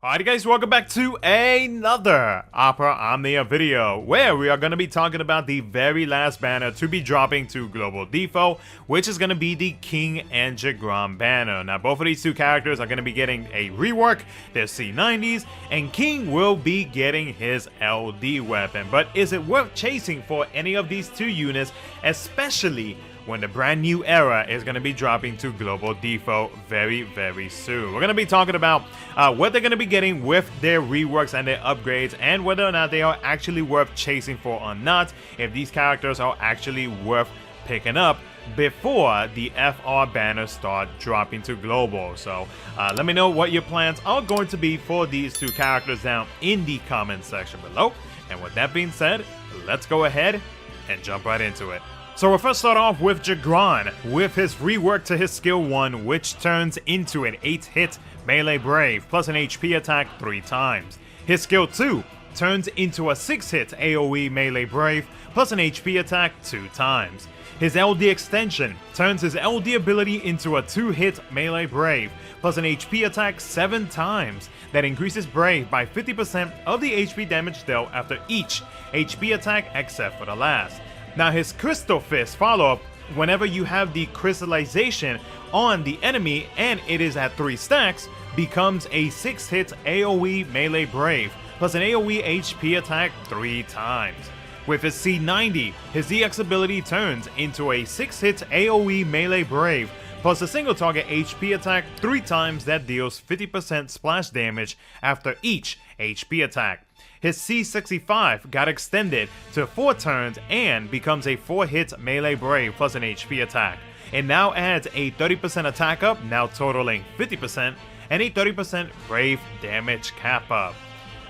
Alright guys, welcome back to another Opera Omnia video, where we are going to be talking about the very last banner to be dropping to Global DFFOO, which is going to be the King and Jegran banner. Now both of these two characters are going to be getting a rework, their C90s, and King will be getting his LD weapon. But is it worth chasing for any of these two units, especially when the brand new era is going to be dropping to Global DFFOO very soon? We're going to be talking about what they're going to be getting with their reworks and their upgrades, and whether or not they are actually worth chasing for or not, if these characters are actually worth picking up before the FR banners start dropping to Global. So let me know what your plans are going to be for these two characters down in the comment section below. And with that being said, let's go ahead and jump right into it. So we'll first start off with Jegran, with his rework to his skill 1, which turns into an 8-hit melee brave, plus an HP attack 3 times. His skill 2 turns into a 6-hit AoE melee brave, plus an HP attack 2 times. His LD extension turns his LD ability into a 2-hit melee brave, plus an HP attack 7 times. That increases brave by 50% of the HP damage dealt after each HP attack except for the last. Now his Crystal Fist follow-up, whenever you have the crystallization on the enemy and it is at 3 stacks, becomes a 6-hit AoE melee brave, plus an AoE HP attack 3 times. With his C90, his EX ability turns into a 6-hit AoE melee brave, plus a single target HP attack 3 times that deals 50% splash damage after each HP attack. His C65 got extended to 4 turns and becomes a 4-hit melee brave plus an HP attack. It now adds a 30% attack up, now totaling 50%, and a 30% brave damage cap up.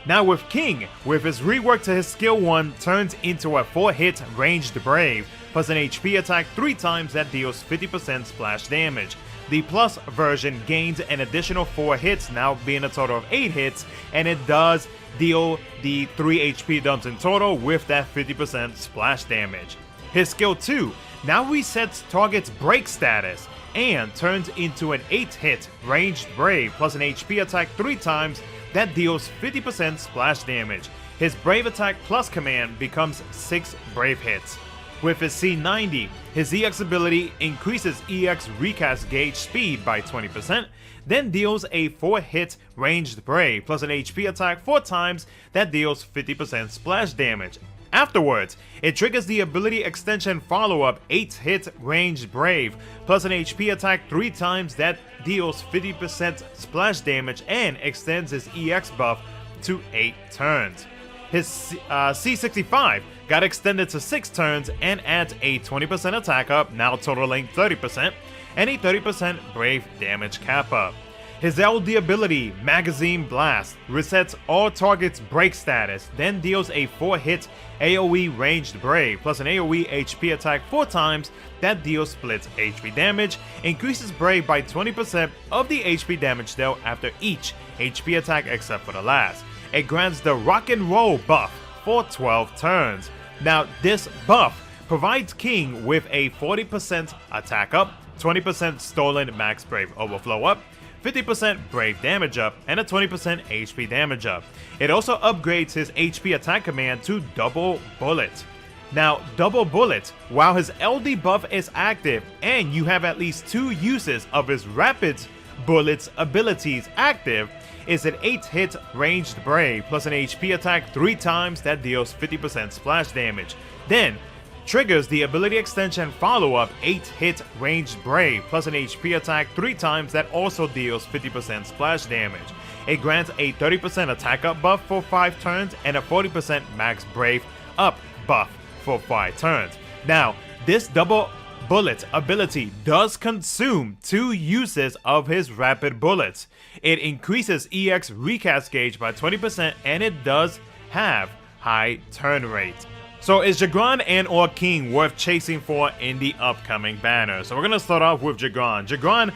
Now with King, with his rework to his skill 1, turns into a 4-hit ranged brave, plus an HP attack 3 times that deals 50% splash damage. The plus version gains an additional 4 hits, now being a total of 8 hits, and it does deal the 3 HP dumps in total with that 50% splash damage. His skill 2 now resets target's break status and turns into an 8-hit ranged brave plus an HP attack 3 times that deals 50% splash damage. His brave attack plus command becomes 6 brave hits. With his C90, his EX ability increases EX recast gauge speed by 20%, then deals a 4-hit ranged brave plus an HP attack 4 times that deals 50% splash damage. Afterwards, it triggers the ability extension follow-up 8-hit ranged brave plus an HP attack 3 times that deals 50% splash damage and extends his EX buff to 8 turns. His C65 got extended to 6 turns and adds a 20% attack up, now totaling 30%, and a 30% brave damage cap up. His LD ability, Magazine Blast, resets all targets' break status, then deals a 4-hit AoE ranged brave plus an AoE HP attack 4 times that deals splits HP damage, increases brave by 20% of the HP damage dealt after each HP attack except for the last. It grants the Rock and Roll buff for 12 turns. Now this buff provides King with a 40% attack up, 20% stolen max brave overflow up, 50% brave damage up, and a 20% HP damage up. It also upgrades his HP attack command to Double Bullet. Now Double Bullet, while his LD buff is active and you have at least 2 uses of his Rapid Bullets abilities active, is an 8-hit ranged brave plus an HP attack 3 times that deals 50% splash damage. Then triggers the ability extension follow-up 8-hit ranged brave plus an HP attack 3 times that also deals 50% splash damage. It grants a 30% attack up buff for 5 turns and a 40% max brave up buff for 5 turns. Now this Double Bullet ability does consume 2 uses of his Rapid Bullets. It increases EX recast gauge by 20% and it does have high turn rate. So is Jegran and or King worth chasing for in the upcoming banner? So we're gonna start off with Jegran. Jegran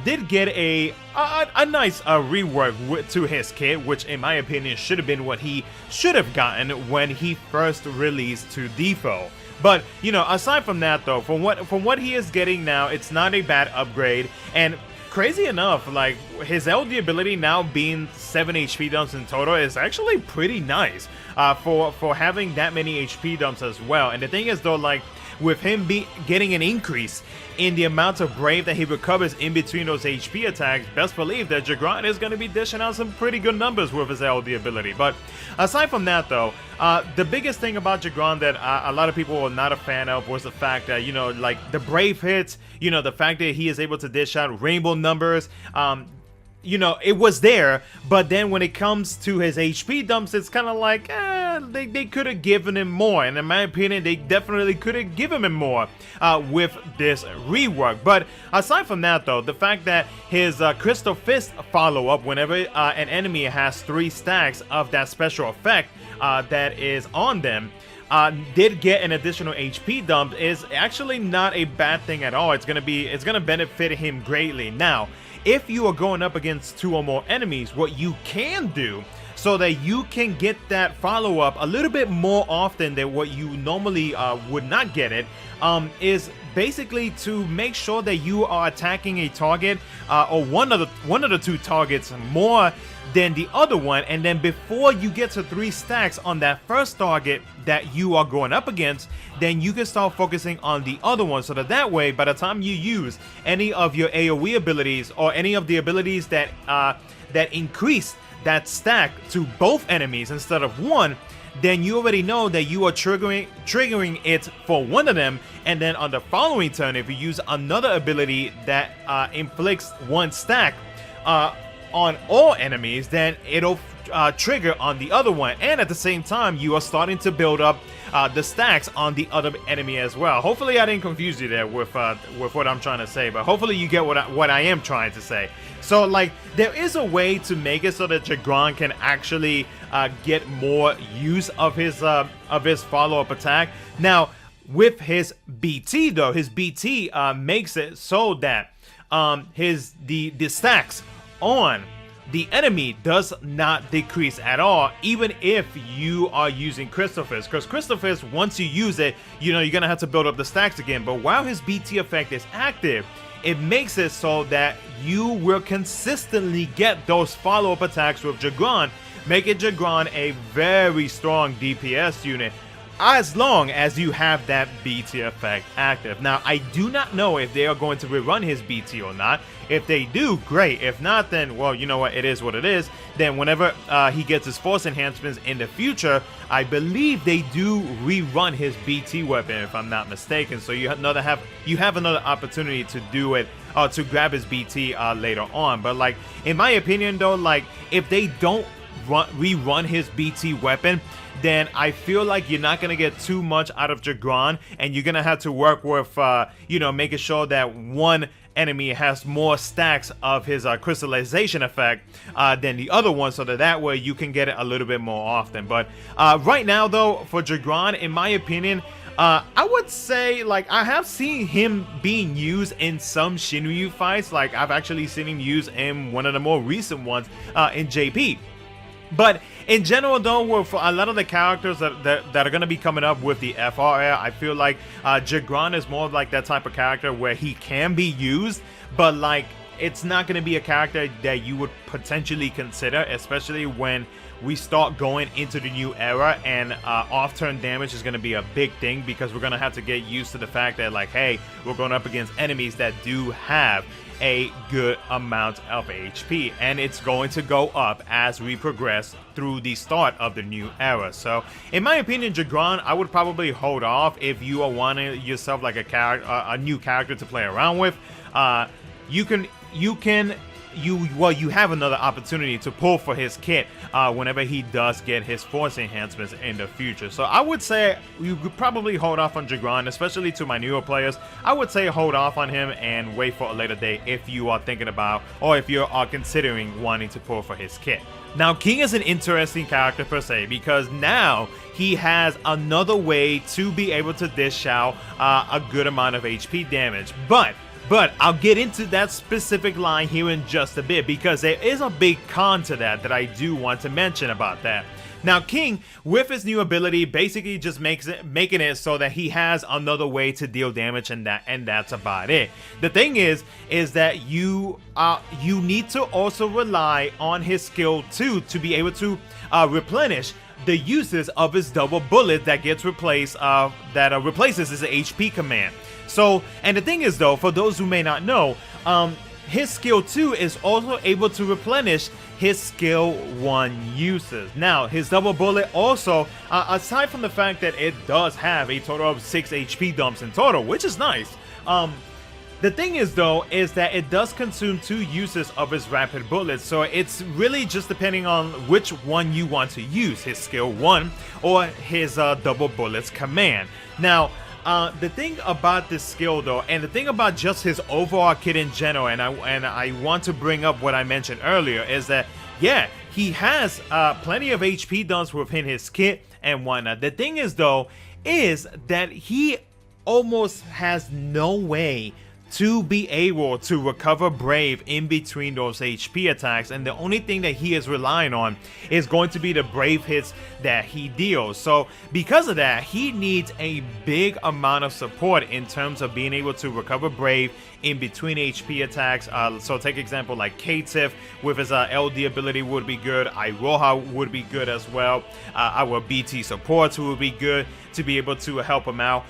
did get a nice rework to his kit, which in my opinion should have been what he should have gotten when he first released to DFFOO. But you know, aside from that though, from what he is getting now, it's not a bad upgrade. And crazy enough, like his LD ability now being 7 HP dumps in total is actually pretty nice for having that many HP dumps as well. And the thing is though, like with him getting an increase in the amount of Brave that he recovers in between those HP attacks, best believe that Jegran is going to be dishing out some pretty good numbers with his LD ability. But aside from that though, the biggest thing about Jegran that a lot of people were not a fan of was the fact that, you know, like the Brave hits, you know, the fact that he is able to dish out rainbow numbers, you know, it was there, but then when it comes to his HP dumps, it's kind of like, they could have given him more, and in my opinion, they definitely could have given him more with this rework. But aside from that, though, the fact that his Crystal Fist follow-up, whenever an enemy has 3 stacks of that special effect that is on them, did get an additional HP dump, is actually not a bad thing at all. It's gonna benefit him greatly. Now, if you are going up against 2 or more enemies, what you can do so that you can get that follow-up a little bit more often than what you normally would not get it, is basically to make sure that you are attacking a target or one of the 2 targets more than the other one, and then before you get to 3 stacks on that first target that you are going up against, then you can start focusing on the other one, so that way by the time you use any of your AoE abilities or any of the abilities that that increase that stack to both enemies instead of one, then you already know that you are triggering it for one of them, and then on the following turn, if you use another ability that inflicts 1 stack on all enemies, then it'll trigger on the other one, and at the same time you are starting to build up the stacks on the other enemy as well. Hopefully I didn't confuse you there with what I'm trying to say, but hopefully you get what I am trying to say. So like there is a way to make it so that Jegran can actually get more use of his follow-up attack. Now with his BT though, his BT makes it so that the stacks on the enemy does not decrease at all, even if you are using Crystal Fist. Because Crystal Fist, once you use it, you know, you're gonna have to build up the stacks again. But while his BT effect is active, it makes it so that you will consistently get those follow-up attacks with Jegran, making Jegran a very strong DPS unit, as long as you have that BT effect active. Now, I do not know if they are going to rerun his BT or not. If they do, great. If not, then, well, you know what, it is what it is. Then whenever he gets his force enhancements in the future, I believe they do rerun his BT weapon, if I'm not mistaken. So you have another opportunity to do it, to grab his BT later on. But like, in my opinion though, like if they don't rerun his BT weapon, then I feel like you're not going to get too much out of Jegran, and you're going to have to work with, you know, making sure that one enemy has more stacks of his crystallization effect than the other one, so that way you can get it a little bit more often. But right now though, for Jegran, in my opinion, I would say, like, I have seen him being used in some Shinryu fights. Like, I've actually seen him used in one of the more recent ones in JP. But in general though, with a lot of the characters that are going to be coming up with the FR era, I feel like Jegran is more like that type of character where he can be used, but like it's not going to be a character that you would potentially consider, especially when we start going into the new era, and off-turn damage is going to be a big thing, because we're going to have to get used to the fact that, like, hey, we're going up against enemies that do have a good amount of HP, and it's going to go up as we progress through the start of the new era. So in my opinion, Jegran, I would probably hold off if you are wanting yourself like a new character to play around with. You have another opportunity to pull for his kit whenever he does get his force enhancements in the future. So I would say you could probably hold off on Jegran, especially to my newer players. I would say hold off on him and wait for a later date if you are thinking about, or if you are considering wanting to pull for his kit. Now, King is an interesting character per se, because now he has another way to be able to dish out a good amount of HP damage. But I'll get into that specific line here in just a bit, because there is a big con to that I do want to mention about that. Now King, with his new ability, basically just making it so that he has another way to deal damage, and that's about it. The thing is that you need to also rely on his skill 2 to be able to replenish the uses of his double bullet that gets replaced, replaces his HP command. So, and the thing is though, for those who may not know, his skill 2 is also able to replenish his skill 1 uses. Now, his double bullet also, aside from the fact that it does have a total of 6 HP dumps in total, which is nice, the thing is though, is that it does consume 2 uses of his rapid bullets, so it's really just depending on which one you want to use, his skill 1 or his double bullets command. Now, the thing about this skill though, and the thing about just his overall kit in general, and I want to bring up what I mentioned earlier, is that yeah, he has plenty of HP dumps within his kit and whatnot. The thing is though, is that he almost has no way to be able to recover Brave in between those HP attacks, and the only thing that he is relying on is going to be the Brave hits that he deals. So because of that, he needs a big amount of support in terms of being able to recover Brave in between HP attacks. So take example like K-Tiff with his LD ability would be good, Iroha would be good as well, our BT supports would be good to be able to help him out.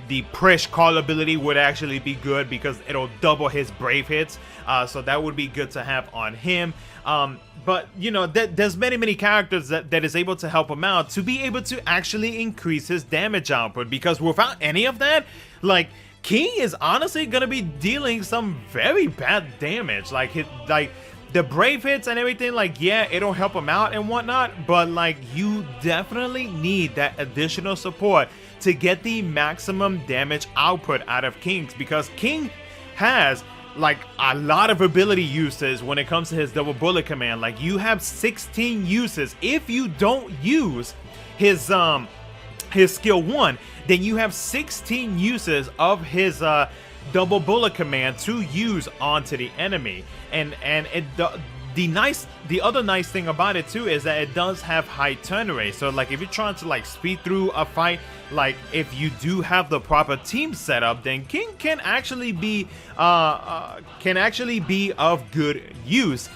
The Prish call ability would actually be good because it'll double his Brave hits, so that would be good to have on him. But you know, there's many characters that is able to help him out to be able to actually increase his damage output, because without any of that, like, King is honestly gonna be dealing some very bad damage. Like the Brave hits and everything, like, yeah, it'll help him out and whatnot, but like, you definitely need that additional support to get the maximum damage output out of Kings, because King has like a lot of ability uses when it comes to his double bullet command. Like, you have 16 uses. If you don't use his skill 1, then you have 16 uses of his double bullet command to use onto the enemy. And the other nice thing about it too is that it does have high turn rate. So like, if you're trying to like speed through a fight, like if you do have the proper team setup, then King can actually be of good use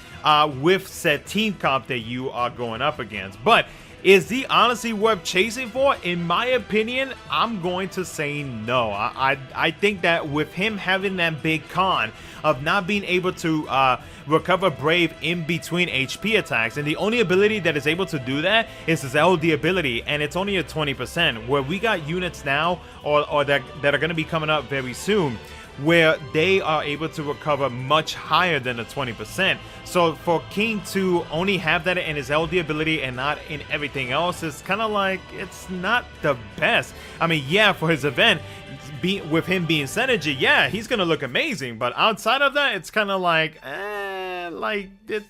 with said team comp that you are going up against. But is he honestly worth chasing for? In my opinion, I'm going to say no. I think that with him having that big con of not being able to recover Brave in between HP attacks, and the only ability that is able to do that is his LD ability, and it's only at 20%, where we got units now or that are going to be coming up very soon where they are able to recover much higher than the 20%. So for King to only have that in his LD ability and not in everything else is kind of like, it's not the best. I mean, yeah, for his event, with him being Synergy, yeah, he's gonna look amazing, but outside of that, it's kind of like,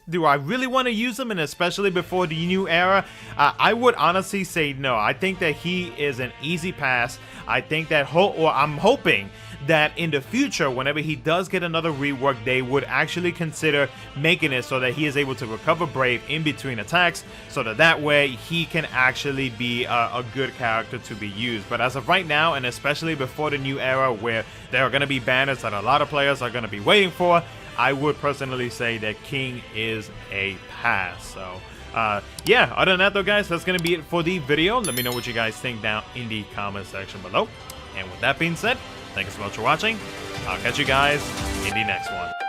do I really want to use him? And especially before the new era, I would honestly say no. I think that he is an easy pass. I think that, I'm hoping that in the future, whenever he does get another rework, they would actually consider making it so that he is able to recover Brave in between attacks, so that way he can actually be a good character to be used. But as of right now, and especially before the new era where there are going to be banners that a lot of players are going to be waiting for, I would personally say that King is a pass. So yeah, other than that though, guys, that's going to be it for the video. Let me know what you guys think down in the comment section below. And with that being said, thank you so much for watching. I'll catch you guys in the next one.